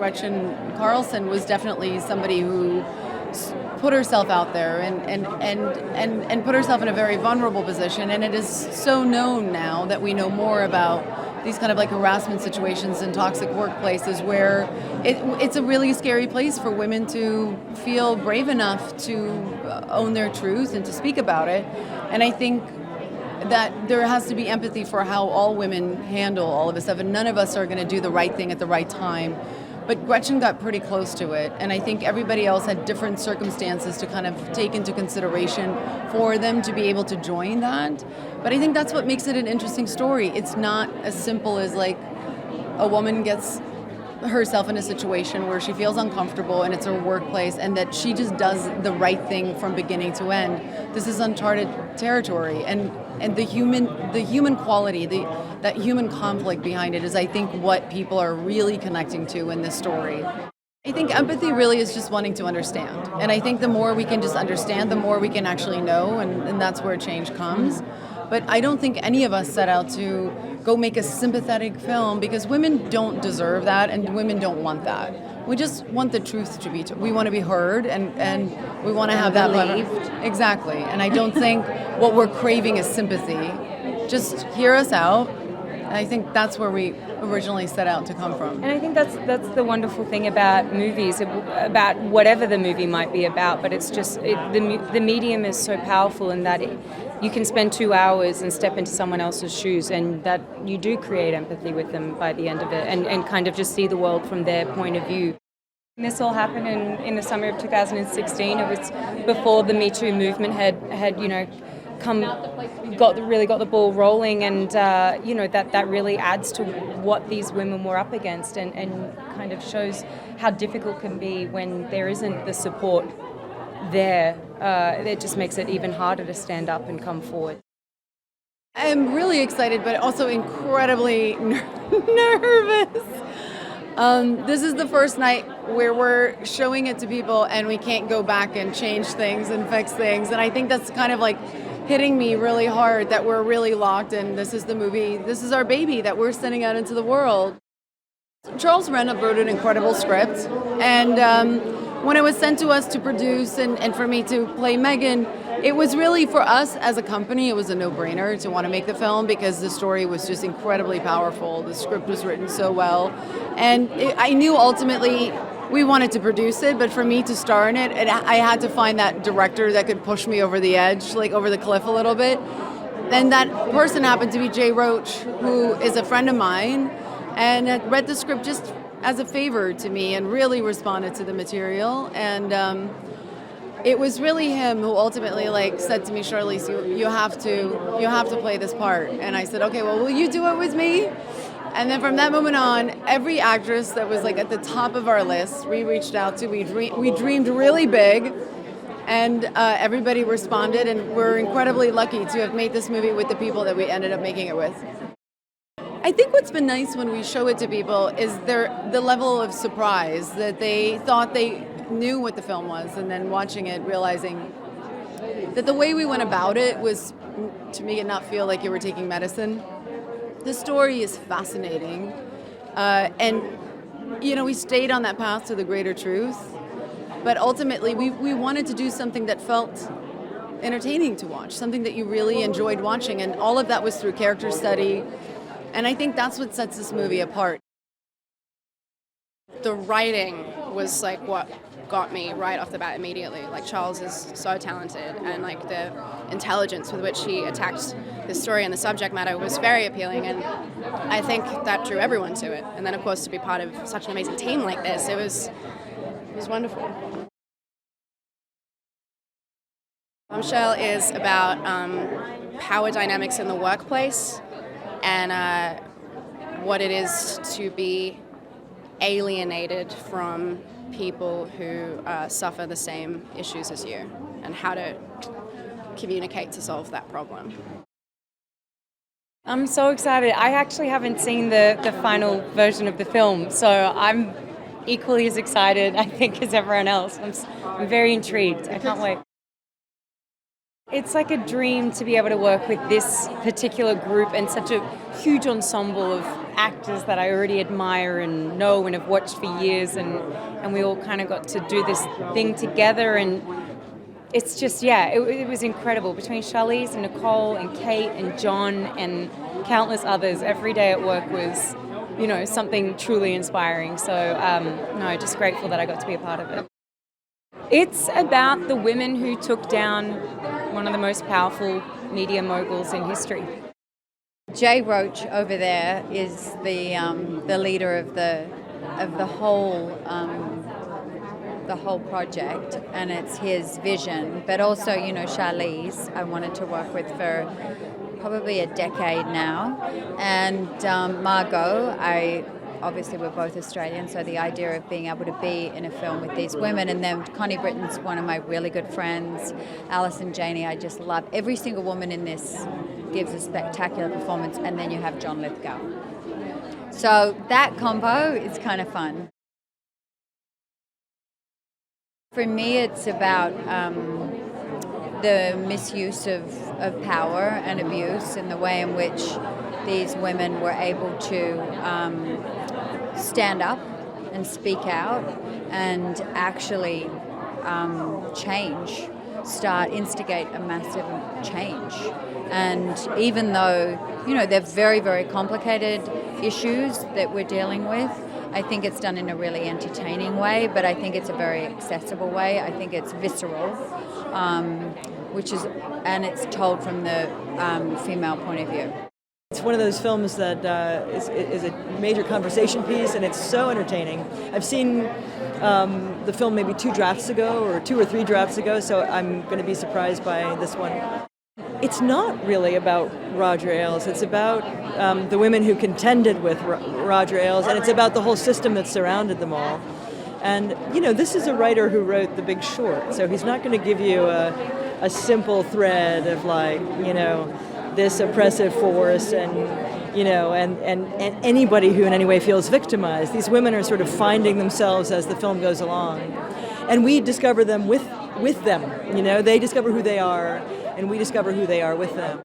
Gretchen Carlson was definitely somebody who put herself out there and put herself in a very vulnerable position. And it is so known now that we know more about these kind of like harassment situations and toxic workplaces where it's a really scary place for women to feel brave enough to own their truth and to speak about it. And I think that there has to be empathy for how all women handle all of this stuff, and none of us are going to do the right thing at the right time. But Gretchen got pretty close to it, and I think everybody else had different circumstances to kind of take into consideration for them to be able to join that. But I think that's what makes it an interesting story. It's not as simple as like a woman gets herself in a situation where she feels uncomfortable and it's her workplace and that she just does the right thing from beginning to end. This is uncharted territory, and the human quality, that human conflict behind it is, I think, what people are really connecting to in this story. I think empathy really is just wanting to understand. And I think the more we can just understand, the more we can actually know, and that's where change comes. But I don't think any of us set out to go make a sympathetic film, because women don't deserve that and women don't want that. We just want the truth to be we want to be heard, and we want to have that believed. Exactly. And I don't think what we're craving is sympathy. Just hear us out. And I think that's where we originally set out to come from. And I think that's the wonderful thing about movies, about whatever the movie might be about, but it's just the medium is so powerful in that you can spend 2 hours and step into someone else's shoes, and that you do create empathy with them by the end of it, and kind of just see the world from their point of view. This all happened in the summer of 2016. It was before the Me Too movement had really got the ball rolling, and that really adds to what these women were up against, and kind of shows how difficult it can be when there isn't the support there. It just makes it even harder to stand up and come forward. I'm really excited, but also incredibly nervous. This is the first night where we're showing it to people and we can't go back and change things and fix things. And I think that's kind of like hitting me really hard, that we're really locked in. This is the movie, this is our baby that we're sending out into the world. Charles Renna wrote an incredible script, and when it was sent to us to produce and for me to play Megan, it was really, for us as a company, it was a no-brainer to want to make the film because the story was just incredibly powerful. The script was written so well, and I knew ultimately we wanted to produce it, but for me to star in it, I had to find that director that could push me over the edge, like over the cliff a little bit. And that person happened to be Jay Roach, who is a friend of mine, and had read the script just as a favor to me and really responded to the material. And it was really him who ultimately said to me, Charlize, you have to play this part. And I said, okay, well, will you do it with me? And then from that moment on, every actress that was at the top of our list, we reached out to. We dreamed really big, and everybody responded, and we're incredibly lucky to have made this movie with the people that we ended up making it with. I think what's been nice when we show it to people is the level of surprise, that they thought they knew what the film was, and then watching it, realizing that the way we went about it was to make it not feel like you were taking medicine. The story is fascinating, and we stayed on that path to the greater truth, but ultimately we wanted to do something that felt entertaining to watch, something that you really enjoyed watching, and all of that was through character study, and I think that's what sets this movie apart. The writing was what got me right off the bat immediately. Charles is so talented, and the intelligence with which he attacked the story and the subject matter was very appealing, and I think that drew everyone to it. And then of course to be part of such an amazing team like this, it was wonderful. Bombshell is about power dynamics in the workplace and what it is to be alienated from people who suffer the same issues as you, and how to communicate to solve that problem. I'm so excited. I actually haven't seen the final version of the film, so I'm equally as excited, I think, as everyone else. I'm very intrigued. I can't wait. It's like a dream to be able to work with this particular group and such a huge ensemble of actors that I already admire and know and have watched for years, and we all kind of got to do this thing together, and it's just, it was incredible. Between Charlize and Nicole and Kate and John and countless others, every day at work was, something truly inspiring. So, just grateful that I got to be a part of it. It's about the women who took down one of the most powerful media moguls in history. Jay Roach over there is the leader of the whole project, and it's his vision. But also, Charlize, I wanted to work with for probably a decade now, and Margot, obviously we're both Australian, so the idea of being able to be in a film with these women, and then Connie Britton's one of my really good friends, Alison Janey, I just love. Every single woman in this gives a spectacular performance, and then you have John Lithgow. So that combo is kind of fun. For me, it's about the misuse of power and abuse, and the way in which these women were able to stand up and speak out and actually instigate a massive change. And even though, they're very, very complicated issues that we're dealing with, I think it's done in a really entertaining way, but I think it's a very accessible way. I think it's visceral, and it's told from the female point of view. It's one of those films that is a major conversation piece, and it's so entertaining. I've seen the film maybe 2 drafts ago, or 2 or 3 drafts ago, so I'm going to be surprised by this one. It's not really about Roger Ailes. It's about the women who contended with Roger Ailes, and it's about the whole system that surrounded them all. And, this is a writer who wrote The Big Short, so he's not going to give you a simple thread of this oppressive force and anybody who in any way feels victimized. These women are sort of finding themselves as the film goes along. And we discover them with them. They discover who they are, and we discover who they are with them.